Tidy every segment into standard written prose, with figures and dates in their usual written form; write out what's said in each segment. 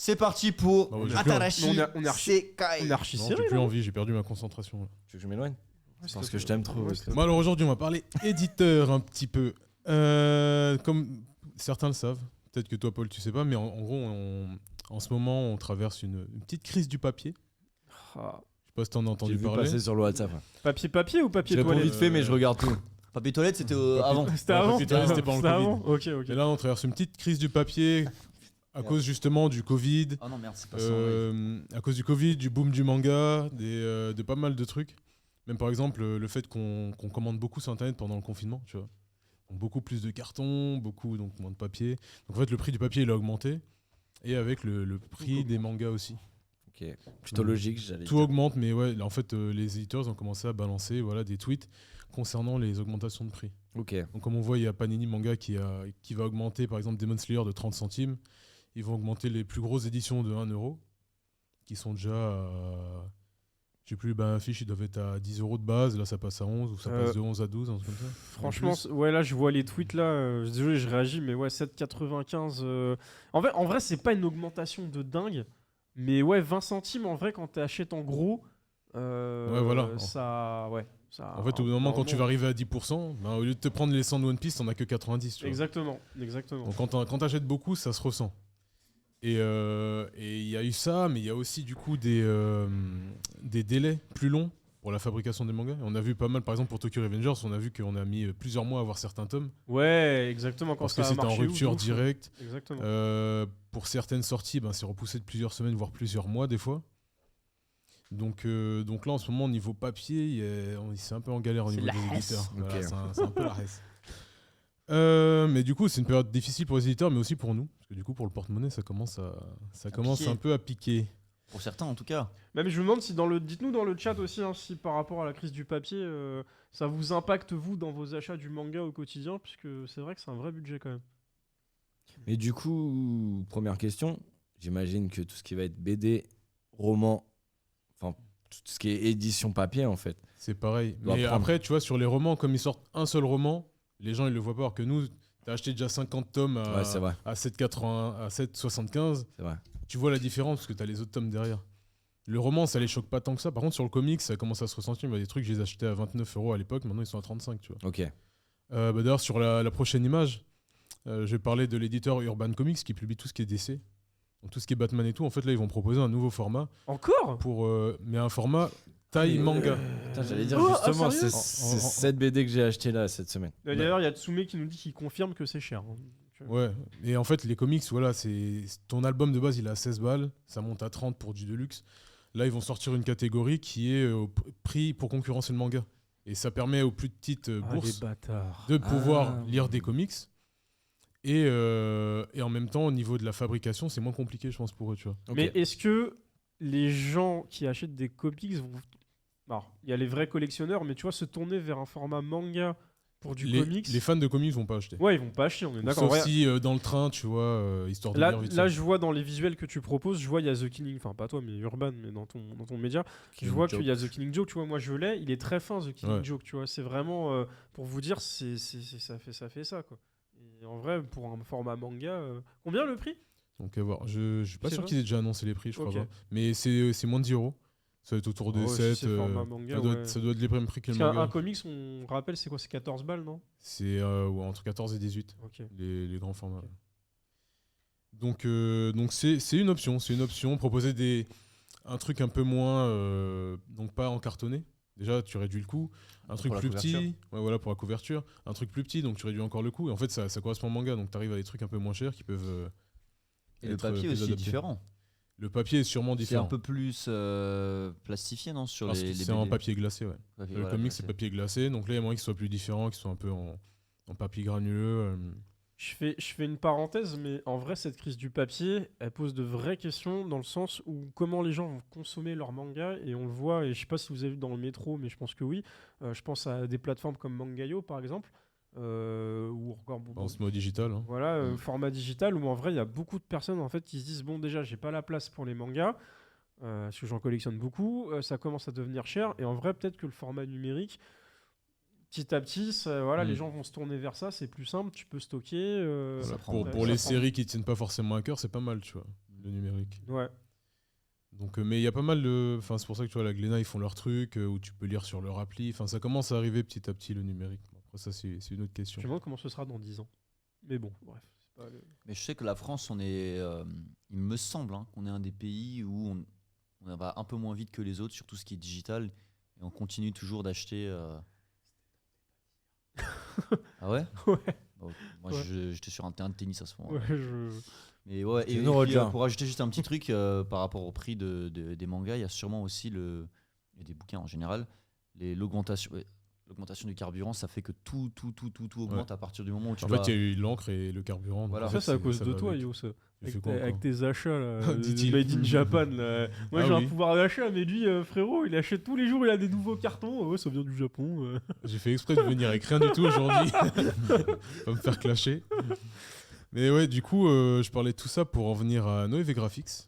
C'est parti pour Bah ouais, j'ai Atarashi on est archi- Sekai. On est archi Non, serré. j'ai plus là. envie, j'ai perdu ma concentration. Là. Tu veux que je m'éloigne? Ouais, Parce s'il que te je plaît. t'aime trop. Ouais, s'il te Bon, alors aujourd'hui, on va parler éditeur un petit peu. Comme certains le savent, peut-être que toi, Paul, tu sais pas, mais en gros, en ce moment, on traverse une petite crise du papier. Ah. Je sais pas si t'en as J'ai entendu vu parler. passer sur le WhatsApp. Papier ou papier Je réponds toilette vite fait, mais je regarde tout. Papier toilette, c'était Papier- avant. C'était Ouais, avant. papier toilette, c'était pas en C'était Covid. avant. Ok. Et là, on traverse une petite crise du papier à cause justement du Covid, Ah non, merde, c'est pas ça. à cause du Covid, du boom du manga, de pas mal de trucs. Même par exemple, le fait qu'on commande beaucoup sur Internet pendant le confinement, tu vois. Donc, beaucoup plus de cartons, donc moins de papier. Donc en fait, le prix du papier, il a augmenté. Et avec le prix des mangas aussi. Ok. Plutôt logique, j'allais Tout dire. augmente, mais ouais, là, en fait, les éditeurs ont commencé à balancer des tweets concernant les augmentations de prix. Ok. Donc comme on voit, il y a Panini Manga qui va augmenter par exemple Demon Slayer de 30 centimes. Ils vont augmenter les plus grosses éditions de 1 euro, qui sont déjà je sais plus, fiche, ils doivent être à 10 euros de base, là ça passe à 11, ou ça passe de 11 à 12, un truc comme ça. Franchement, En plus. ouais, là je vois les tweets là. Désolé, je réagis, mais ouais, 7,95. En vrai, c'est pas une augmentation de dingue, mais ouais, 20 centimes en vrai quand t'achètes en gros. Ouais, voilà. Ça, ouais, ça. En fait, au bout d'un moment, quand tu vas arriver à 10%, au lieu de te prendre les 100 de One Piece, t'en as que 90. Tu vois. Exactement. Donc quand t'achètes beaucoup, ça se ressent. Et il y a eu ça, mais il y a aussi du coup des délais plus longs pour la fabrication des mangas. On a vu pas mal, par exemple pour Tokyo Revengers, on a vu qu'on a mis plusieurs mois à avoir certains tomes. Ouais, exactement. Quand Parce ça que a c'était en marché rupture ouf, ouf. directe. Exactement. Pour certaines sorties, c'est repoussé de plusieurs semaines, voire plusieurs mois des fois. Donc là, en ce moment, au niveau papier, c'est un peu en galère au niveau des éditeurs. Voilà, Ok. c'est un peu la reste. Mais du coup, c'est une période difficile pour les éditeurs, mais aussi pour nous. Parce que du coup, pour le porte-monnaie, ça commence piquer. un peu à piquer. Pour certains, en tout cas. Même je me demande si dites-nous dans le chat aussi hein, si par rapport à la crise du papier, ça vous impacte vous dans vos achats du manga au quotidien, puisque c'est vrai que c'est un vrai budget quand même. Mais du coup, première question, j'imagine que tout ce qui va être BD, roman, enfin tout ce qui est édition papier en fait. C'est pareil. Doit Mais prendre. après, tu vois, sur les romans, comme ils sortent un seul roman, les gens, ils le voient pas. Alors que nous, t'as acheté déjà 50 tomes Ouais, c'est vrai, à 7,80, à 7,75. c'est vrai. Tu vois la différence parce que t'as les autres tomes derrière. Le roman, ça les choque pas tant que ça. Par contre, sur le comics, ça commence à se ressentir. Il y a des trucs, je les achetais à 29 euros à l'époque. Maintenant, ils sont à 35, tu vois. Ok. D'ailleurs, sur la prochaine image, je vais parler de l'éditeur Urban Comics qui publie tout ce qui est DC. Donc, tout ce qui est Batman et tout. En fait, là, ils vont proposer un nouveau format. Encore Mais un format taille manga. Putain, j'allais dire Oh, justement, ah, sérieux c'est cette BD que j'ai acheté là cette semaine. D'ailleurs, il y a Tsume qui nous dit qu'il confirme que c'est cher. hein. Ouais, et en fait, les comics, voilà, c'est ton album de base, il est à 16 balles, ça monte à 30 pour du deluxe. Là, ils vont sortir une catégorie qui est au prix pour concurrencer le manga. Et ça permet aux plus petites bourses les bâtards. de pouvoir Ah. lire des comics. Et en même temps, au niveau de la fabrication, c'est moins compliqué, je pense, pour eux, tu vois. Ok. Mais est-ce que les gens qui achètent des comics vont... Alors, il y a les vrais collectionneurs, mais tu vois, se tourner vers un format manga pour du comics... Les fans de comics vont pas acheter. Ouais, ils vont pas acheter, on est d'accord. Sauf Ouais. si dans le train, tu vois, histoire de Là, lire vite là fait. je vois dans les visuels que tu proposes, je vois il y a The Killing, enfin pas toi, mais Urban, mais dans ton média, je vois qu'il y a The Killing Joke, tu vois, moi je l'ai, il est très fin The Killing Ouais. Joke, tu vois, c'est vraiment, pour vous dire, ça fait ça, quoi. Et en vrai, pour un format manga, combien le prix? Donc, à voir. Je suis pas C'est sûr vrai qu'ils aient déjà annoncé les prix, je crois Ok. pas. Mais c'est moins de 10 euros. Ça va être autour de Oh, si 7. c'est format manga, ça, doit ouais. être, ça doit être les mêmes prix que le Parce qu'un manga. comics, on rappelle, c'est quoi? C'est 14 balles, non? C'est entre 14 et 18, Ok. les grands formats. Ok. Donc c'est une option. C'est une option. Proposer un truc un peu moins. Donc pas en cartonné. Déjà, tu réduis le coût. Un truc Pour la plus couverture. petit. Ouais, voilà, pour la couverture. Un truc plus petit, donc tu réduis encore le coût. Et en fait, ça correspond au manga. Donc tu arrives à des trucs un peu moins chers qui peuvent. Et le être papier plus aussi est adaptés. différent. Le papier est sûrement C'est différent. un peu plus plastifié, non, sur Parce les que c'est BD. en papier glacé, ouais. Papier, Le voilà, comic, glacé. c'est papier glacé. Donc là, il y a moyen qu'il soit plus différent, qu'il soit un peu en papier granuleux. Je fais une parenthèse, mais en vrai, cette crise du papier, elle pose de vraies questions dans le sens où comment les gens vont consommer leur manga, et on le voit, et je sais pas si vous avez vu dans le métro, mais je pense que oui. Je pense à des plateformes comme Mangayo, par exemple, ou encore En ce mode digital. Hein. voilà, format digital, où en vrai, il y a beaucoup de personnes en fait qui se disent bon, déjà, j'ai pas la place pour les mangas. Parce que j'en collectionne beaucoup, ça commence à devenir cher, et en vrai, peut-être que le format numérique, petit à petit, les gens vont se tourner vers ça, c'est plus simple, tu peux stocker. Voilà, prend- pour ça les prend- séries qui tiennent pas forcément à cœur, c'est pas mal, tu vois. le numérique. Ouais. Donc, mais il y a pas mal de. Enfin, c'est pour ça que tu vois, la Glénat, ils font leur truc où tu peux lire sur leur appli. Enfin, ça commence à arriver petit à petit le numérique. Après, ça, c'est une autre Je question. me demande comment ce sera dans 10 ans. Mais bon, bref. C'est pas Mais je sais que la France, on est, il me semble, hein, qu'on est un des pays où on va un peu moins vite que les autres sur tout ce qui est digital et on continue toujours d'acheter. Ah ouais? Ouais. Bon, moi, Ouais. j'étais sur un terrain de tennis à ce moment-là. Ouais, je... Mais ouais, C'est et une puis, Roger. pour ajouter juste un petit truc par rapport au prix des mangas, il y a sûrement aussi et des bouquins en général, l'augmentation du carburant, ça fait que tout augmente à partir du moment où tu En vas. fait, il y a eu l'encre et le carburant. donc Voilà. en Ça, fait, c'est à cause ça de va toi, avec. Yo. Ça. J'ai fait Avec, quoi avec encore tes achats, là, Dit-il. Made in Japan. Là. Moi, Ah j'ai un oui. pouvoir d'achat, mais lui, frérot, il achète tous les jours, il a des nouveaux cartons. Ouais, ça vient du Japon. J'ai fait exprès de venir avec rien du tout aujourd'hui. Pas me faire clasher. Mais ouais, du coup, je parlais de tout ça pour en venir à Noévé Graphics.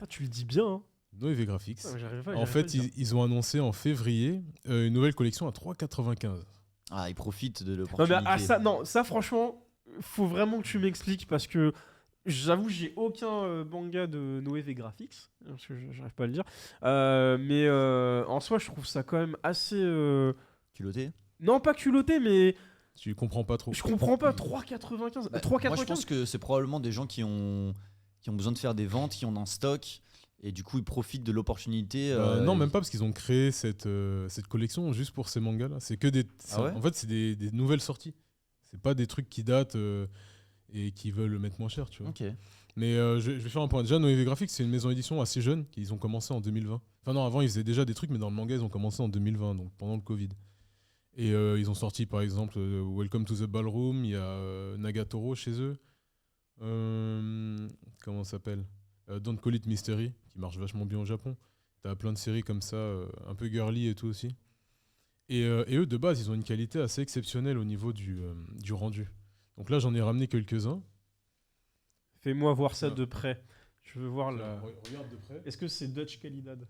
Ah, tu le dis bien. Hein. Noévé Graphics. Ah, j'arrive pas- En j'arrive pas à fait, le dire. ils ont annoncé en février une nouvelle collection à 3,95. Ah, ils profitent de Non, mais l'opportunité. ça, franchement, faut vraiment que tu m'expliques parce que j'avoue, j'ai aucun manga de Noévé Graphics, parce que j'arrive pas à le dire. Mais en soi, je trouve ça quand même assez. Culotté. Non, pas culotté, mais Tu comprends pas trop. je comprends pas. 3,95. Bah, 3,95. moi, je pense que c'est probablement des gens qui ont besoin de faire des ventes, qui ont un stock, et du coup, ils profitent de l'opportunité. Non, même pas parce qu'ils ont créé cette collection juste pour ces mangas-là. C'est que des. Ah ouais En fait, c'est des nouvelles sorties. C'est pas des trucs qui datent et qui veulent le mettre moins cher, tu vois. Ok. Mais je vais faire un point. Déjà, Noévé Graphics, c'est une maison d'édition assez jeune. Ils ont commencé en 2020. Enfin, non, avant, ils faisaient déjà des trucs, mais dans le manga, ils ont commencé en 2020, donc pendant le Covid. Et ils ont sorti, par exemple, Welcome to the Ballroom. Il y a Nagatoro chez eux. Comment ça s'appelle Don't Call It Mystery, qui marche vachement bien au Japon. T'as plein de séries comme ça, un peu girly et tout aussi. Et eux, de base, ils ont une qualité assez exceptionnelle au niveau du rendu. Donc là, j'en ai ramené quelques-uns. Fais-moi voir ça Ouais. de près. Je veux voir la. Regarde de près. Est-ce que c'est Dutch Qualidad?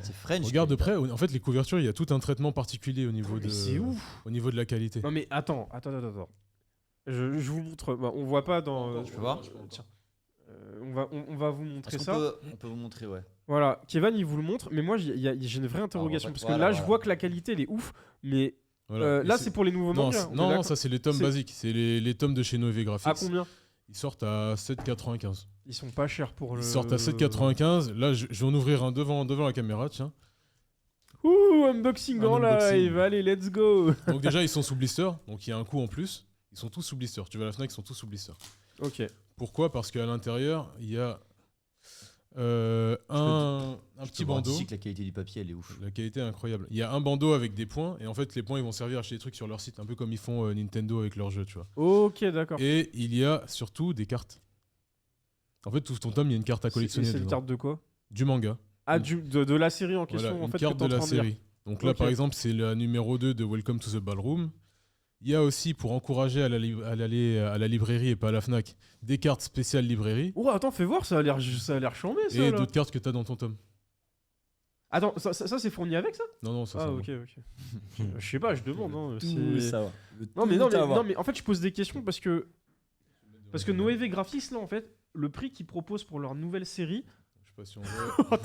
C'est French. Regarde de quoi. près. En fait, les couvertures, il y a tout un traitement particulier au niveau, Mais c'est ouf. au niveau de la qualité. Non mais attends. Je vous montre. Bah, on voit pas dans. Je peux voir Tiens. On va vous montrer Est-ce ça. on peut vous montrer, ouais. Voilà, Kevin il vous le montre, mais moi j'ai une vraie interrogation pas- parce que voilà, là je voilà. vois que la qualité elle est ouf, mais Voilà. Et là c'est pour les nouveaux Non, mangas. on est non, d'accord ça c'est les tomes C'est- basiques. C'est les tomes de chez Noévé Graphics. À combien? Ils sortent à 7,95. Ils sont pas chers pour le. Ils sortent à 7,95. Là, je vais en ouvrir un devant la caméra, tiens. Ouh, unboxing Un en unboxing. live, allez let's go. Donc déjà, ils sont sous blister. Donc il y a un coût en plus. Ils sont tous sous blister. Tu vas à la Fnac, ils sont tous sous blister. Ok. Pourquoi? Parce qu'à l'intérieur, il y a un Je petit peux voir bandeau. d'ici que la qualité du papier, elle est ouf. La qualité est incroyable. Il y a un bandeau avec des points. Et en fait, les points, ils vont servir à acheter des trucs sur leur site. Un peu comme ils font Nintendo avec leurs jeux, tu vois. Ok, d'accord. Et il y a surtout des cartes. En fait, tout ton tome, il y a une carte à collectionner. C'est une dedans. carte de quoi? Du manga. Ah, de la série en question Voilà, en une fait. carte que t'es de en la train lire. série. Donc là, Ok. par exemple, c'est la numéro 2 de Welcome to the Ballroom. Il y a aussi, pour encourager à aller à la librairie et pas à la Fnac, des cartes spéciales librairie Oh attends, fais voir, ça a l'air chambé ça. et là. d'autres cartes que tu as dans ton tome. Attends, ça c'est fourni avec ça? Non, non, ça, Ah c'est ok, bon. ok. Je sais pas, je demande. Hein, Tout c'est- ça va. Non mais en fait je pose des questions parce que Noévé Graphics là en fait le prix qu'ils proposent pour leur nouvelle série. Je sais pas si on voit.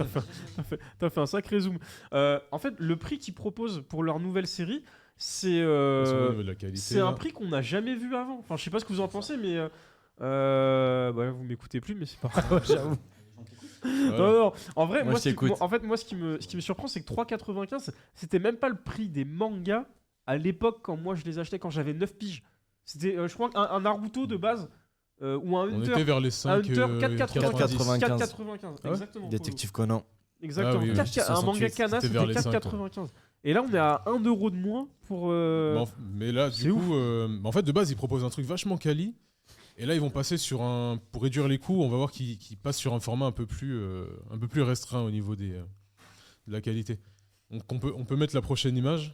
T'as fait un sacré zoom. En fait le prix qu'ils proposent pour leur nouvelle série c'est au niveau de la qualité. c'est un là. prix qu'on n'a jamais vu avant. Enfin je sais pas ce que vous en pensez mais bah, vous m'écoutez plus mais c'est pas grave j'avoue. Voilà. Non, en vrai, Moi, moi, je t'écoute. en fait, moi, ce qui me surprend, c'est que 3,95, c'était même pas le prix des mangas à l'époque quand moi je les achetais quand j'avais 9 piges. C'était, je crois, un Naruto de base ou un On Hunter. était vers les 5. Hunter 4,95. 4,95. 4,95, Ah ouais exactement. Détective Conan. Exactement. Ah oui, oui, 4K, un manga 68, Kana, c'était vers c'était les 5, 4,95. Et là, on est à 1 euro de moins pour. Mais là, c'est du ouf. coup, en fait, de base, ils proposent un truc vachement quali. Et là, ils vont passer sur un. Pour réduire les coûts, on va voir qu'ils passent sur un format un peu plus restreint au niveau de la qualité. Donc, on peut mettre la prochaine image.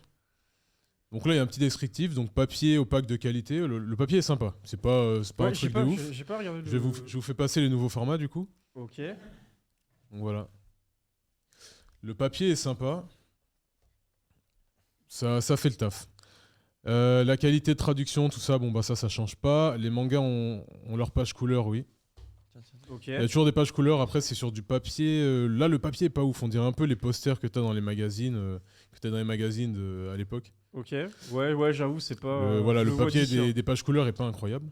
Donc là, il y a un petit descriptif. Donc, papier opaque de qualité. Le papier est sympa. C'est pas un Ouais, truc de ouf. j'ai pas regardé. Je vous fais passer les nouveaux formats, du coup. Ok. Donc, voilà. Le papier est sympa. Ça fait le taf. La qualité de traduction, tout ça, bon bah ça change pas. Les mangas ont leur page couleur, oui. Ça, Ok. Il y a toujours des pages couleurs. Après, c'est sur du papier. Là, le papier est pas ouf. On dirait un peu les posters que t'as dans les magazines, à l'époque. Ok. Ouais, j'avoue, c'est pas. Voilà, je le vois papier d'ici, hein. des pages couleurs est pas incroyable.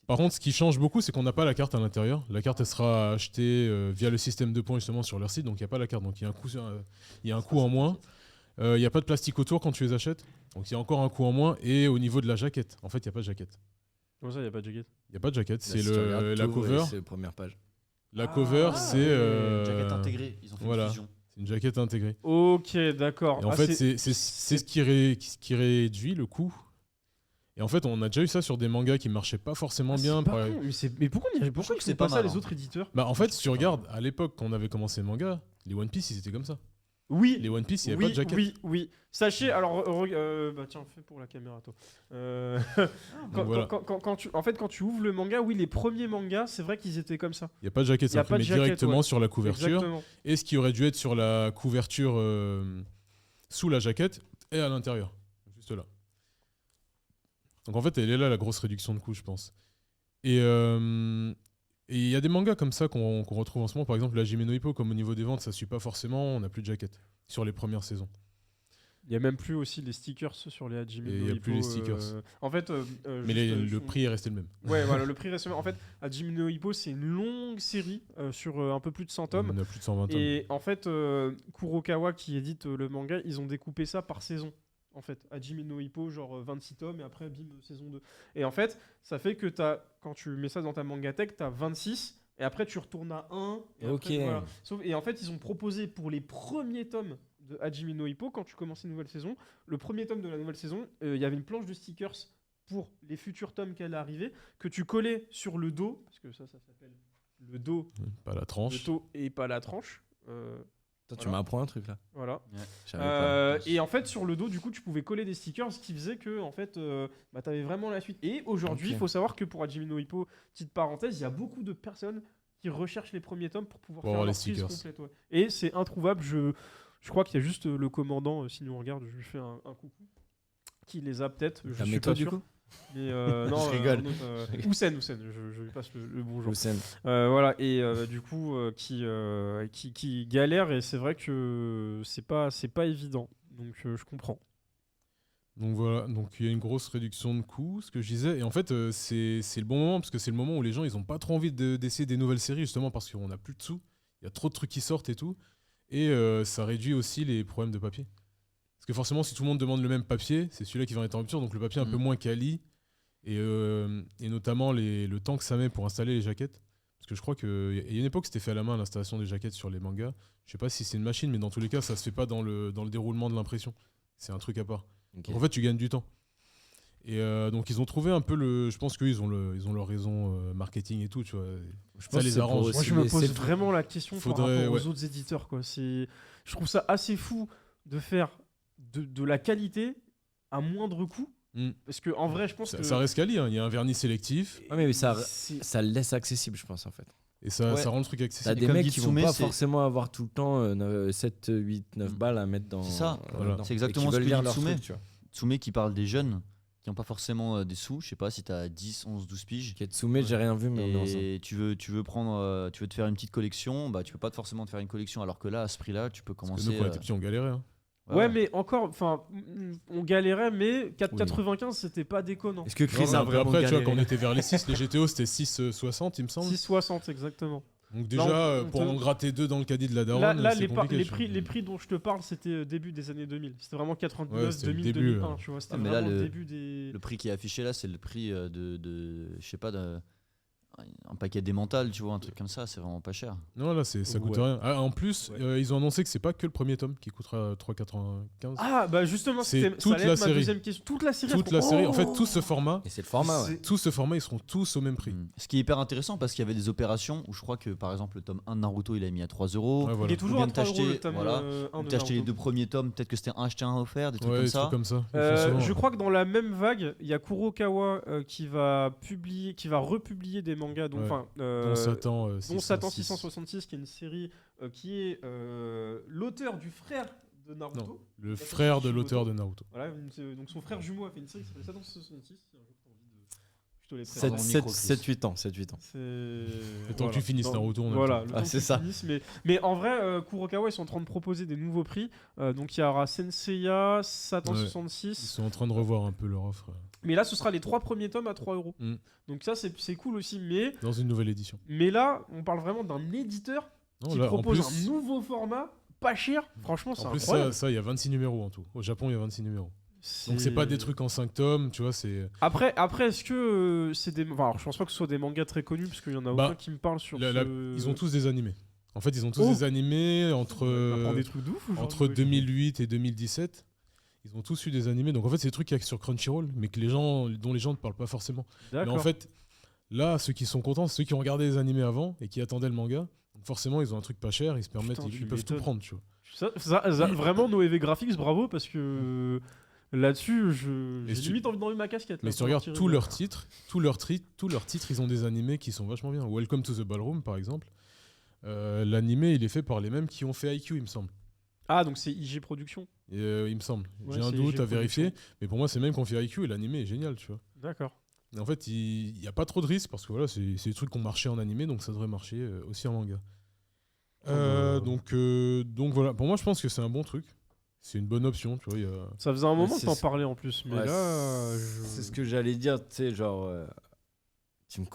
Par contre, ce qui change beaucoup, c'est qu'on n'a pas la carte à l'intérieur. La carte, elle sera achetée via le système de points justement sur leur site, donc il n'y a pas la carte. Donc il y a un coût en moins. Il n'y a pas de plastique autour quand tu les achètes, donc il y a encore un coût en moins. Et au niveau de la jaquette, en fait, il n'y a pas de jaquette. Comment ça, il n'y a pas de jaquette? Il n'y a pas de jaquette, c'est Là, si tu regardes la tout, cover. c'est la première page. La cover, c'est Jaquette intégrée, ils ont fait voilà. une fusion. C'est une jaquette intégrée. Ok, d'accord. Et en fait, c'est ce qui réduit le coût. Et en fait, on a déjà eu ça sur des mangas qui marchaient pas forcément bien. Mais pourquoi ils trouve font que c'est pas pas ça mal, les hein. autres éditeurs? Bah en fait, si tu regardes, à l'époque, quand on avait commencé le manga, les One Piece, ils étaient comme ça. Oui. Les One Piece, il n'y avait pas de jaquette. Oui. Sachez, alors, bah tiens, fais pour la caméra, toi. Donc voilà. Quand tu ouvres le manga, oui, les premiers mangas, c'est vrai qu'ils étaient comme ça. Il n'y a pas de jaquette, Y c'est a pas de imprimé jaquette, directement ouais. sur la couverture. Exactement. Et ce qui aurait dû être sur la couverture sous la jaquette et à l'intérieur. Juste là. Donc en fait, elle est là, la grosse réduction de coût, je pense. Et il y a des mangas comme ça qu'on retrouve en ce moment. Par exemple, la Hajime no Ippo, comme au niveau des ventes, ça ne suit pas forcément. On n'a plus de jaquette sur les premières saisons. Il y a même plus aussi les stickers sur les Hajime Et no il y a Ippo, plus les stickers. En fait, Mais juste, le prix est resté le même. Ouais, voilà, le prix reste. En fait, Hajime no Ippo, c'est une longue série sur un peu plus de 100 tomes. On a plus de 120 tomes. Et en fait, Kurokawa qui édite le manga, ils ont découpé ça par saison. En fait, Hajime no Ippo, genre 26 tomes, et après, bim, saison 2. Et en fait, ça fait que quand tu mets ça dans ta mangatech, t'as 26, et après, tu retournes à 1. Et Ok. après, voilà. Et en fait, ils ont proposé pour les premiers tomes de Hajime no Ippo, quand tu commences une nouvelle saison, le premier tome de la nouvelle saison, il y avait une planche de stickers pour les futurs tomes qui allaient arriver, que tu collais sur le dos, parce que ça s'appelle le dos, Pas la le tranche. dos et pas la tranche. Toi, tu Voilà. m'apprends un truc là. Voilà. Je savais pas. Et en fait, sur le dos, du coup, tu pouvais coller des stickers, ce qui faisait que, en fait, t'avais vraiment la suite. Et aujourd'hui, il Ok. faut savoir que pour Hajime no Ippo, petite parenthèse, il y a beaucoup de personnes qui recherchent les premiers tomes pour pouvoir Pour faire avoir leur les prise stickers. complète. Ouais. Et c'est introuvable. Je crois qu'il y a juste le commandant, si nous on regarde, je lui fais un coucou, qui les a peut-être. Je T'as suis méthode pas du sûr. coup Mais non, Je rigole. un autre, Houssen, je lui passe le bonjour. Houssen. Voilà, et du coup, qui galère, et c'est vrai que c'est pas évident. Donc je comprends. Donc voilà, donc il y a une grosse réduction de coûts, ce que je disais. Et en fait, c'est le bon moment, parce que c'est le moment où les gens, ils ont pas trop envie d'essayer des nouvelles séries, justement parce qu'on n'a plus de sous. Il y a trop de trucs qui sortent et tout. Et ça réduit aussi les problèmes de papier. Parce que forcément, si tout le monde demande le même papier, c'est celui-là qui va être en rupture. Donc le papier un peu moins quali. Et notamment le temps que ça met pour installer les jaquettes. Parce que je crois qu'il y a une époque, c'était fait à la main l'installation des jaquettes sur les mangas. Je sais pas si c'est une machine, mais dans tous les cas, ça se fait pas dans le déroulement de l'impression. C'est un truc à part. Ok. Donc en fait, tu gagnes du temps. Et donc ils ont trouvé un peu je pense qu'ils ont leur raison marketing et tout, tu vois. Je Ça pense que les c'est pour arrange. aussi Moi, je me laisser pose le- vraiment la question par Faudrait, rapport aux ouais. autres éditeurs, quoi. Je trouve ça assez fou de faire de la qualité à moindre coût. Parce que en vrai, je pense que Ça reste quali, hein. Il y a un vernis sélectif Ouais, mais ça c'est- le laisse accessible, je pense en fait. et ça Ouais. rend le truc T'as accessible. des comme mecs dit qui vont Tsume, pas c'est- forcément avoir tout le temps 7, 8, 9 balles à mettre dans. C'est ça, voilà. dedans. C'est Et exactement qui ce veulent que lire dit leur Tsume. truc, tu vois. Tsume qui parle des jeunes qui n'ont pas forcément des sous. Je sais pas si tu as 10, 11, 12 piges. Ketsume, j'ai rien vu, mais on est ensemble. Et tu veux te faire une petite collection, bah tu peux pas forcément te faire une collection, alors que là, à ce prix-là, tu peux Parce commencer. que nous, quand on était petits, on galérait. Hein. Ouais, mais encore, enfin, on galérait, mais 4,95 c'était pas déconnant. Est-ce que Non, Chris mais a après, vraiment tu vois, galéré quand on était vers les 6, les GTO, c'était 6,60, il me semble. 6,60 exactement. Donc déjà, Non, on pour te- en gratter 2 dans le caddie de la daronne, Là, c'est compliqué. les prix dont je te parle, c'était début des années 2000. C'était vraiment 99, Ouais, c'était le 2000, début, 2001, tu vois. C'était mais là, vraiment le le- début des... Le prix qui est affiché là, c'est le prix je sais pas, un paquet démental, tu vois, un truc comme ça, c'est vraiment pas cher. Non, là, ça coûte Ouais. rien. Ah, en plus, Ouais. ils ont annoncé que c'est pas que le premier tome qui coûtera 3,95. Ah, bah justement, C'est c'était toute ça allait la être ma série. deuxième question. Toute la série. Toute après. la série. En fait, Oh tout ce format, Et c'est le format, ouais. C'est- ils seront tous au même prix. Ce qui est hyper intéressant parce qu'il y avait des opérations où je crois que par exemple le tome 1 de Naruto il a mis à 3 euros. Ouais, Il voilà. est toujours Ou à bien 3 euros le t'acheter, tome voilà. 1 de T'as acheté les Naruto. deux premiers tomes, peut-être que c'était un acheté un offert, des trucs Ouais, comme des ça. trucs comme ça. Ils font souvent. Je crois que dans la même vague, il y a Kurokawa qui va republier des mangas, donc Ouais. enfin, Dont Satan, dont Satan 666, qui est une série qui est l'auteur du frère de Naruto. Non, le Satoshi frère de Kishimoto. l'auteur de Naruto. Voilà, donc son frère jumeau a fait une série qui s'appelle Satan 666. Si un jour t'as envie de... Je te les prête. Pardon, le micro, Chris. 7-8 ans. 7-8 ans. C'est... Le temps que tu finisses Non, Naruto, on a voilà, le le Ah, temps que c'est tu ça. finisses, mais en vrai, Kurokawa, ils sont en train de proposer des nouveaux prix. Donc il y aura Senseiya, Satan Ouais. 66. Ils sont en train de revoir un peu leur offre Mais là, ce sera les 3 premiers tomes à 3 €. Mm. Donc ça, c'est cool aussi. Mais dans une nouvelle édition. là, on parle vraiment d'un éditeur Non, qui là, en propose plus, un nouveau format, pas cher. Franchement, c'est en plus incroyable. ça, il y a 26 numéros en tout. Au Japon, il y a 26 numéros. Donc c'est pas des trucs en 5 tomes, tu vois, c'est... Après, est-ce que c'est des... Enfin, alors, je pense pas que ce soit des mangas très connus, parce qu'il y en a Bah, aucun qui me parle sur Ils ont tous des animés. En fait, ils ont tous Oh. des animés On apprend des trucs de ouf entre 2008 et 2017. Ils ont tous eu des animés. Donc en fait, c'est des trucs qu'il y a sur Crunchyroll, mais dont les gens ne parlent pas forcément. Mais D'accord. en fait, là, ceux qui sont contents, c'est ceux qui ont regardé les animés avant et qui attendaient le manga. Donc forcément, ils ont un truc pas cher, ils se permettent, Putain, ils tu peuvent tout m'étonnes. prendre, tu vois. Vraiment, Noévé Graphics, bravo, parce que là-dessus, Et j'ai si tu- limite envie d'enlever ma casquette. Mais là, si tu pour regardes leur tous tirer. leurs titres, ils ont des animés qui sont vachement bien. Welcome to the Ballroom, par exemple. L'animé, il est fait par les mêmes qui ont fait IQ, il me semble. Ah, donc c'est IG Productions. Et, il me semble. Ouais, J'ai un c'est doute IG à vérifier. Productions. Mais pour moi, c'est même qui ont fait IQ et l'animé est génial, tu vois. D'accord. Et en fait, il n'y a pas trop de risques parce que voilà, c'est des trucs qui ont marché en animé, donc ça devrait marcher aussi en manga. Donc voilà, pour moi, je pense que c'est un bon truc. C'est une bonne option, tu vois. Ça faisait un moment que c'est- t'en parlais en plus, mais Ouais, là, c'est ce que j'allais dire, tu sais, genre, team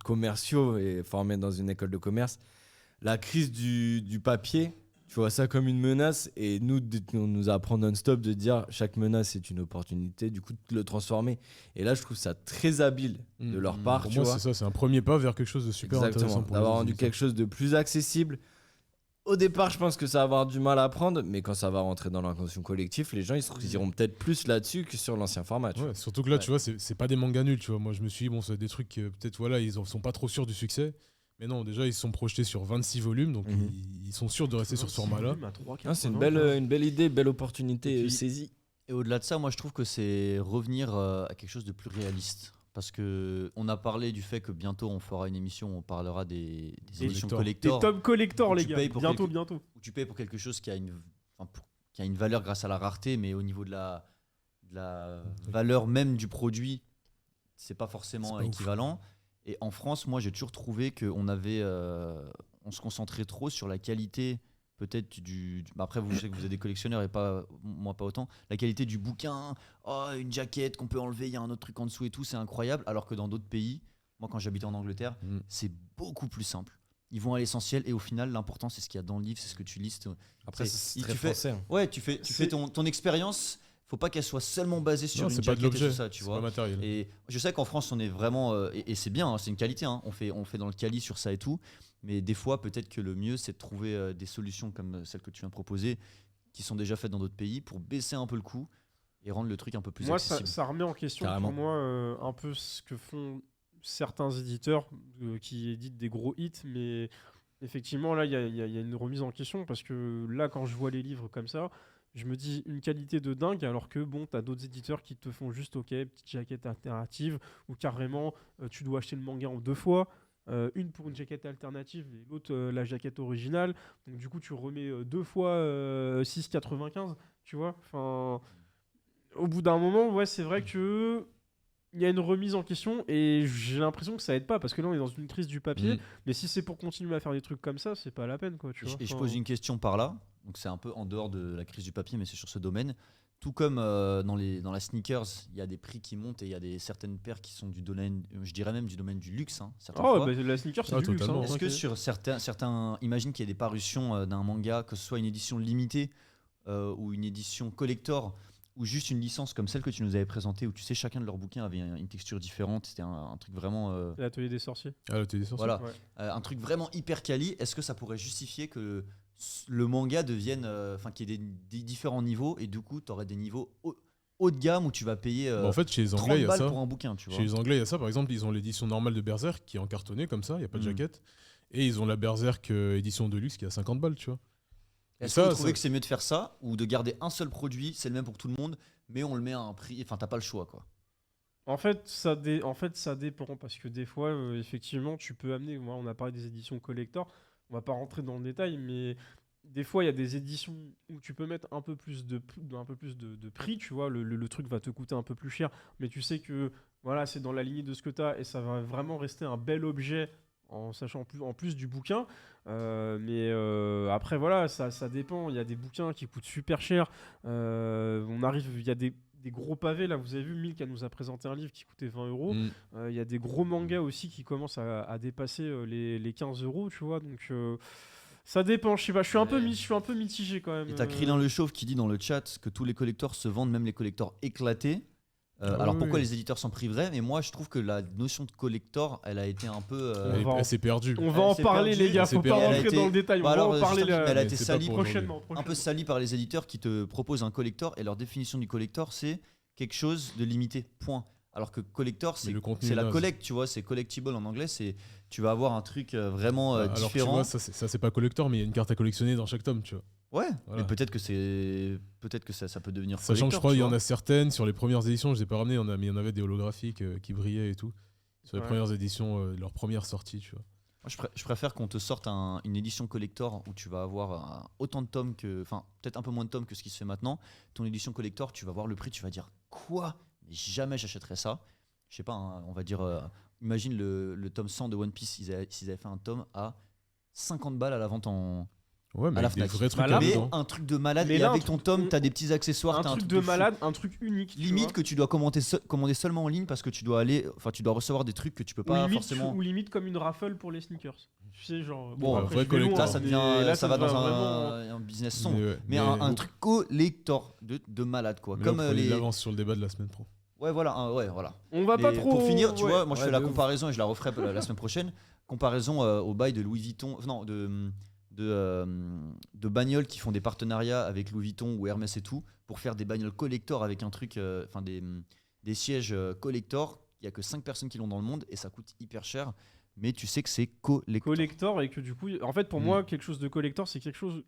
commerciaux et formé dans une école de commerce. La crise du papier, tu vois ça comme une menace et on nous apprend non-stop de dire chaque menace est une opportunité, du coup, de le transformer. Et là, je trouve ça très habile de leur part, Pour tu moi, vois. c'est ça, c'est un premier pas vers quelque chose de super Exactement, intéressant pour d'avoir les rendu éditeurs. quelque chose de plus accessible. Au départ, je pense que ça va avoir du mal à prendre, mais quand ça va rentrer dans l'inconscient collectif, les gens ils iront peut-être plus là-dessus que sur l'ancien format. Tu vois. Ouais, surtout que là, Ouais. tu vois, c'est pas des mangas nuls, tu vois. Moi, je me suis dit, bon, c'est des trucs, peut-être, voilà, ils en sont pas trop sûrs du succès. Mais non, déjà, ils se sont projetés sur 26 volumes, donc Mhm. ils sont sûrs de rester sur ce format-là. Ah, c'est une belle idée, belle opportunité Et puis- saisie. Et au-delà de ça, moi je trouve que c'est revenir à quelque chose de plus réaliste. Parce que on a parlé du fait que bientôt on fera une émission où on parlera des éditions collector. Des collector, tomes collector, Où les tu gars. payes pour Bientôt. où tu payes pour quelque chose qui a qui a une valeur grâce à la rareté, mais au niveau de la valeur même du produit, c'est pas forcément C'est pas ouf. équivalent. Et en France, moi j'ai toujours trouvé qu'on on se concentrait trop sur la qualité peut-être bah après je sais que vous êtes des collectionneurs et pas moi pas autant, la qualité du bouquin, oh une jaquette qu'on peut enlever, il y a un autre truc en dessous et tout, c'est incroyable, alors que dans d'autres pays, moi quand j'habitais en Angleterre, c'est beaucoup plus simple. Ils vont à l'essentiel et au final l'important c'est ce qu'il y a dans le livre, c'est ce que tu lis. Après, c'est tu très fais- français. Hein. Ouais, tu fais ton expérience, faut pas qu'elle soit seulement basée sur Non, une c'est pas de jaquette et l'objet, tout ça, tu c'est vois. pas matériel. Et je sais qu'en France, on est vraiment. Et c'est bien, hein, c'est une qualité. Hein, on fait dans le quali sur ça et tout. Mais des fois, peut-être que le mieux, c'est de trouver des solutions comme celles que tu viens de proposer, qui sont déjà faites dans d'autres pays, pour baisser un peu le coût et rendre le truc un peu plus Moi, accessible. ça remet en question Carrément. pour moi un peu ce que font certains éditeurs qui éditent des gros hits, mais effectivement, là, il y a une remise en question parce que là, quand je vois les livres comme ça, je me dis une qualité de dingue, alors que bon, t'as d'autres éditeurs qui te font juste, ok, petite jaquette alternative, ou carrément, tu dois acheter le manga en 2 fois. Une pour une jaquette alternative et l'autre la jaquette originale. Donc du coup, tu remets 2 fois 6,95, tu vois. Enfin, au bout d'un moment, ouais, c'est vrai que il y a une remise en question et j'ai l'impression que ça aide pas parce que là, on est dans une crise du papier. Mm. Mais si c'est pour continuer à faire des trucs comme ça, c'est pas la peine, quoi. Tu vois. Et je Enfin, pose une question par là, donc c'est un peu en dehors de la crise du papier, mais c'est sur ce domaine. Tout comme dans la sneakers, il y a des prix qui montent et il y a certaines paires qui sont du domaine, je dirais même du domaine du luxe, hein, certaines Oh, fois. bah, la sneaker, c'est Ah, du luxe. totalement. Hein, Est-ce ok. que sur certains imagine qu'il y a des parutions d'un manga, que ce soit une édition limitée ou une édition collector, ou juste une licence comme celle que tu nous avais présentée, où tu sais chacun de leurs bouquins avait une texture différente, c'était un truc vraiment... L'atelier des sorciers. Ah, là, t'es des sorciers. voilà, Ouais. un truc vraiment hyper quali. Est-ce que ça pourrait justifier que le manga devienne... Enfin, qu'il y ait des différents niveaux, et du coup, tu aurais des niveaux haut de gamme où tu vas payer Bah, en fait, chez les 30 Anglais, il y a balles ça. pour un bouquin, tu vois. Chez les Anglais, il y a ça. Par exemple, ils ont l'édition normale de Berserk qui est en cartonné comme ça, il n'y a pas de Mm. jaquette. Et ils ont la Berserk édition de luxe qui est à 50 balles, tu vois. Est-ce ça, que vous trouvez ça- que c'est mieux de faire ça ou de garder un seul produit, c'est le même pour tout le monde, mais on le met à un prix, enfin t'as pas le choix quoi. En fait, ça dépend parce que des fois, effectivement, tu peux amener. Moi, on a parlé des éditions collector. On va pas rentrer dans le détail, mais des fois, il y a des éditions où tu peux mettre un peu plus de prix. Tu vois, le truc va te coûter un peu plus cher, mais tu sais que Voilà, c'est dans la lignée de ce que tu as et ça va vraiment rester un bel objet en sachant en plus du bouquin. Mais après, voilà, ça dépend. Il y a des bouquins qui coûtent super cher. Il y a des gros pavés. Là, vous avez vu, Milk, elle nous a présenté un livre qui coûtait 20 euros. Il y a des gros mangas aussi qui commencent à dépasser les 15 euros, tu vois. Donc. Ça dépend, je sais pas, je suis un peu mitigé quand même. Et t'as Krillin le Chauve qui dit dans le chat que tous les collectors se vendent, même les collectors éclatés. Alors oui, pourquoi oui. les éditeurs s'en priveraient? Mais moi je trouve que la notion de collector, elle a été un peu. Elle s'est perdue. On va en s'est parler, perdue, les gars, elle s'est faut pas perdue. Elle a rentrer été- dans le détail. Bah On alors, va en parler justement, elle a été c'est pas salie pour prochainement. un peu sali par les éditeurs qui te proposent un collector et leur définition du collector c'est quelque chose de limité, point. Alors que collector Mais le contenu c'est est la naze. collecte, tu vois, c'est collectible en anglais, c'est tu vas avoir un truc vraiment Alors tu différent. vois, ça c'est pas collector, mais il y a une carte à collectionner dans chaque tome, tu vois. Ouais, Voilà. mais peut-être que ça peut devenir Sachant que je collector, crois tu qu'il y en vois. a certaines sur les premières éditions, je les ai pas ramenées, mais il y en avait des holographiques qui brillaient et tout. Sur les Ouais. premières éditions, leur première sortie, tu vois. Moi, je préfère qu'on te sorte une édition collector où tu vas avoir autant de tomes que. Enfin, peut-être un peu moins de tomes que ce qui se fait maintenant. Ton édition collector, tu vas voir le prix, tu vas dire quoi? Mais jamais j'achèterais ça. Je sais pas, hein, on va dire. Imagine le tome 100 de One Piece, s'ils avaient fait un tome à 50 balles à la vente en. Ouais, mais À la avec des Fnac. vrais trucs Bah là, à Mais dedans. un truc de malade. Mais Et là, avec un ton truc- tome, t'as des petits accessoires. Un t'as truc de fou. malade, un truc unique. tu Limite vois. que tu dois commander seulement en ligne parce que tu dois recevoir des trucs que tu peux pas forcément. Ou limite comme une raffle pour les sneakers. Tu sais, genre. Bon, après, vrai je vais loin, collector. Là, ça mais devient, là, ça va dans vraiment- un business sombre. Mais, ouais, Mais un truc collector de malade quoi. mais là, Comme vous prenez de les. l'avance sur le débat de la semaine pro. Ouais voilà, ouais voilà. On va pas Mais trop. pour finir, tu ouais. vois, moi je Ouais, fais la de ouf. comparaison et je la referai la semaine prochaine. Comparaison au bail de Louis Vuitton, non de bagnoles qui font des partenariats avec Louis Vuitton ou Hermès et tout pour faire des bagnoles collector avec un truc, enfin des sièges collector. Il y a que 5 personnes qui l'ont dans le monde et ça coûte hyper cher. Mais tu sais que c'est collector. Collector et que du coup, en fait, pour Mm. moi, quelque chose de collector, c'est quelque chose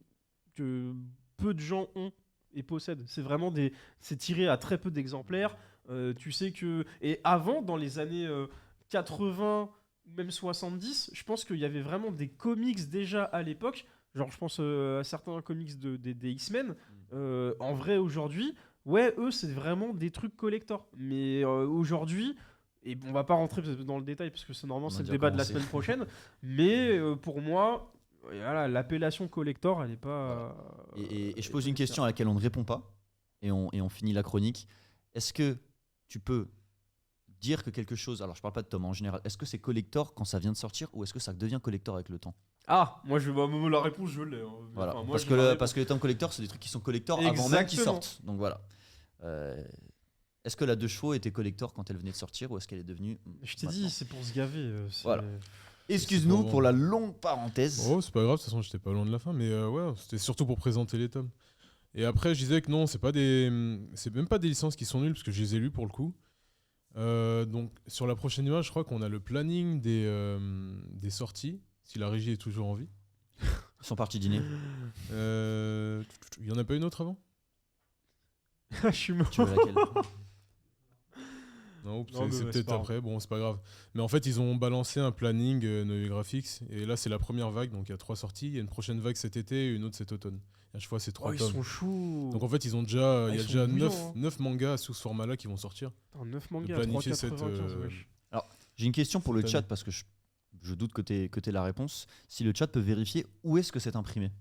que peu de gens ont et possèdent. C'est vraiment c'est tiré à très peu d'exemplaires. Tu sais que et avant, dans les années 80 ou même 70, je pense qu'il y avait vraiment des comics déjà à l'époque. Genre, je pense à certains comics des X-Men. En vrai, aujourd'hui, ouais, eux, c'est vraiment des trucs collector. Mais aujourd'hui, et on va pas rentrer dans le détail parce que c'est normalement On a c'est le déjà débat de la commencé. semaine prochaine. Mais pour moi, voilà, l'appellation collector, elle est pas. Et je pose une question à laquelle on ne répond pas et on finit la chronique. Est-ce que tu peux dire que quelque chose, alors je parle pas de Tom en général, est-ce que c'est collector quand ça vient de sortir ou est-ce que ça devient collector avec le temps? Ah, moi la réponse je l'ai. Hein. Voilà. Enfin, moi, parce, j'ai que la parce que les tomes collector, c'est des trucs qui sont collector avant même qu'ils Exactement. sortent. Donc voilà. Est-ce que la 2 chevaux était collector quand elle venait de sortir ou est-ce qu'elle est devenue. Je t'ai maintenant dit, c'est pour se gaver. Voilà. Excuse-nous C'est pour la longue parenthèse. Oh, c'est pas grave, de toute façon, j'étais pas loin de la fin, mais ouais, c'était surtout pour présenter les tomes. Et après, je disais que non, c'est même pas des licences qui sont nulles, parce que je les ai lues pour le coup. Donc, sur la prochaine image, je crois qu'on a le planning des sorties, si la régie est toujours en vie. Ils sont partis dîner. Il y en a pas une autre avant? Je suis mort. Tu veux laquelle? Non, Non, c'est mais c'est ouais, c'est peut-être pas après, bon, c'est pas grave. Mais en fait, ils ont balancé un planning Noé Graphics, et là, c'est la première vague, donc il y a 3 sorties. Il y a une prochaine vague cet été et une autre cet automne. Et à chaque fois, c'est 3 Oh, ils tomes. sont choux. Donc en fait, ils ont déjà, il y ils a sont déjà bouillants, 9 mangas sous ce format-là qui vont sortir. 9 mangas, planifier 3,95, wesh. J'ai une question pour le Cette chat année. parce que je doute que t'aies la réponse. Si le chat peut vérifier où est-ce que c'est imprimé.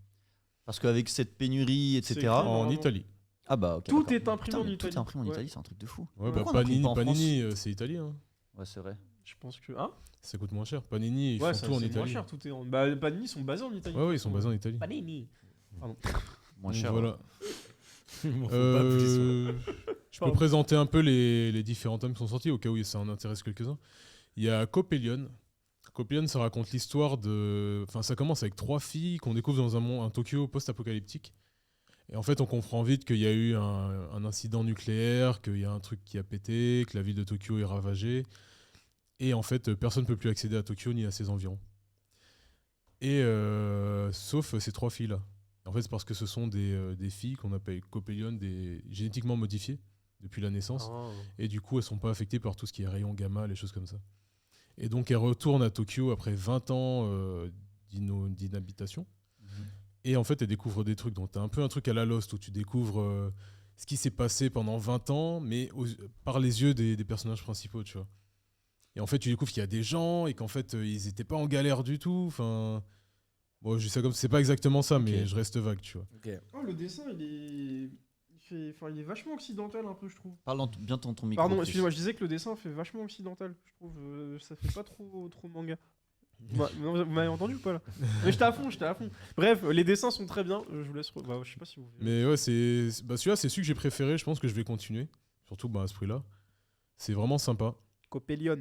Parce qu'avec cette pénurie, etc. C'est écrit En Normalement. Italie. Ah bah ok. Tout d'accord. est imprimé Putain, en mais Italie. Tout est imprimé en Ouais. Italie, c'est un truc de fou. Ouais, Pourquoi bah on n'imprime Panini, pas en France Panini c'est italien. Hein. Ouais, c'est vrai. Je pense que. Hein Ça coûte moins cher. Panini, ils Ouais, font ça, tout en c'est moins Italie. cher. Tout est en. Bah, Panini sont basés en Italie. Ouais, ils sont basés en Italie. Panini. Pardon. Moins Donc cher. Voilà. Il m'en faut pas plus, ouais. Je peux Pardon. présenter un peu les différents tomes qui sont sortis au cas où ça en intéresse quelques-uns. Il y a Copelion. Copelion, ça raconte l'histoire de. Enfin, ça commence avec 3 filles qu'on découvre dans un Tokyo post-apocalyptique. Et en fait, on comprend vite qu'il y a eu un incident nucléaire, qu'il y a un truc qui a pété, que la ville de Tokyo est ravagée. Et en fait, personne ne peut plus accéder à Tokyo ni à ses environs. Et sauf ces 3 filles-là. En fait, c'est parce que ce sont des filles qu'on appelle Copelion, des génétiquement modifiées depuis la naissance. Ah. Et du coup, elles sont pas affectées par tout ce qui est rayons gamma, les choses comme ça. Et donc, elles retournent à Tokyo après 20 ans d'inhabitation. Et en fait, elles découvrent des trucs. Donc, tu as un peu un truc à la Lost où tu découvres ce qui s'est passé pendant 20 ans, mais par les yeux des personnages principaux, tu vois. Et en fait, tu découvres qu'il y a des gens et qu'en fait, ils étaient pas en galère du tout. Enfin, bon, je dis ça comme c'est pas exactement ça, mais Ok. je reste vague, tu vois. Oh, le dessin, il est vachement occidental un peu, je trouve. Parle bien dans ton micro. Pardon, Chris. excusez-moi, je disais que le dessin fait vachement occidental, je trouve. Ça fait pas trop manga. Vous m'avez entendu ou pas là? Mais j'étais à fond. Bref, les dessins sont très bien. Je vous laisse. Bah, je sais pas si vous. Mais ouais, celui-là, c'est celui que j'ai préféré. Je pense que je vais continuer, surtout à ce prix-là. C'est vraiment sympa. Copélion.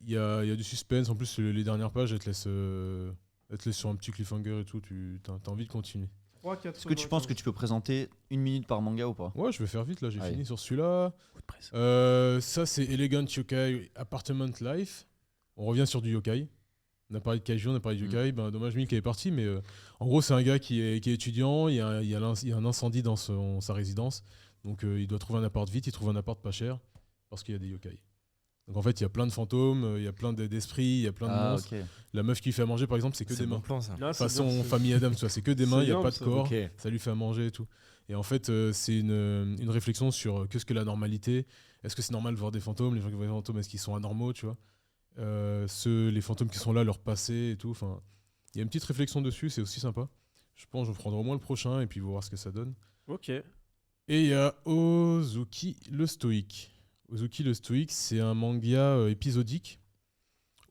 Il y a du suspense. En plus, les dernières pages, elles te laissent sur un petit cliffhanger et tout. Tu as envie de continuer. Est-ce que tu penses que tu peux présenter 1 minute par manga ou pas? Ouais, je vais faire vite. Là, j'ai Allez. fini sur celui-là. Ça, c'est Elegant Yokai Apartment Life. On revient sur du yokai. On a parlé de Kaiju, on a parlé de yokai. Ben, dommage, Milk est parti. Mais en gros, c'est un gars qui est étudiant. Il y a un incendie dans sa résidence. Donc, il doit trouver un appart vite. Il trouve un appart pas cher parce qu'il y a des yokai. Donc, en fait, il y a plein de fantômes, il y a plein d'esprits, il y a plein de Ah, monstres. ok. La meuf qui fait à manger, par exemple, c'est que C'est des bon mains. plan ça. Façon famille Adam, tu vois, c'est que des mains, il n'y a bien, pas de ça. corps. Ok. Ça lui fait à manger et tout. Et en fait, c'est une réflexion sur qu'est-ce que la normalité. Est-ce que c'est normal de voir des fantômes? Les gens qui voient des fantômes, est-ce qu'ils sont anormaux, tu vois? Les fantômes qui sont là, leur passé et tout. Enfin, il y a une petite réflexion dessus, c'est aussi sympa. Je pense que je prendrai au moins le prochain et puis voir ce que ça donne. Ok. Et il y a Ozuki le Stoïque. Ozuki le Stoïque, c'est un manga épisodique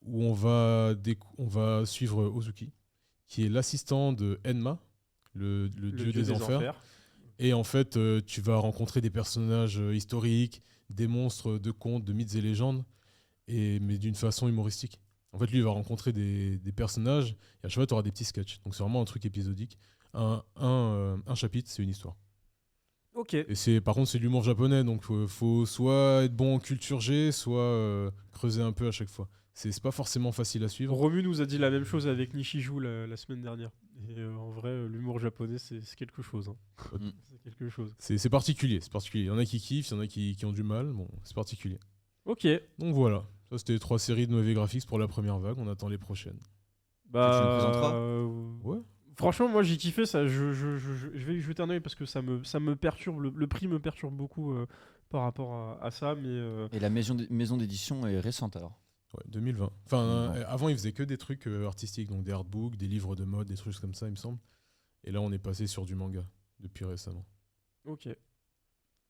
où on va suivre Ozuki, qui est l'assistant de Enma, le dieu des enfers. Et en fait, tu vas rencontrer des personnages historiques, des monstres de contes, de mythes et légendes, mais d'une façon humoristique. En fait, lui, il va rencontrer des personnages, et à chaque fois, tu auras des petits sketchs. Donc, c'est vraiment un truc épisodique. Un chapitre, c'est une histoire. Ok. Et par contre, c'est de l'humour japonais, donc faut soit être bon en culture G, soit creuser un peu à chaque fois. C'est pas forcément facile à suivre. Romu nous a dit la même chose avec Nishiju la semaine dernière. Et en vrai, l'humour japonais, c'est quelque chose. Hein. Mm. C'est quelque chose. C'est particulier, c'est particulier. Il y en a qui kiffent, il y en a qui ont du mal. Bon, c'est particulier. Ok. Donc voilà, ça c'était les 3 séries de Noé Graphics pour la première vague. On attend les prochaines. Bah, Tu nous présenteras Ouais. Franchement, moi j'ai kiffé ça. Je vais y jeter un oeil parce que ça me perturbe. Le prix me perturbe beaucoup par rapport à ça. Mais Et la maison d'édition est récente alors. Ouais, 2020. Enfin, 2020. avant, ils faisaient que des trucs artistiques, donc des artbooks, des livres de mode, des trucs comme ça, il me semble. Et là, on est passé sur du manga depuis récemment. ok.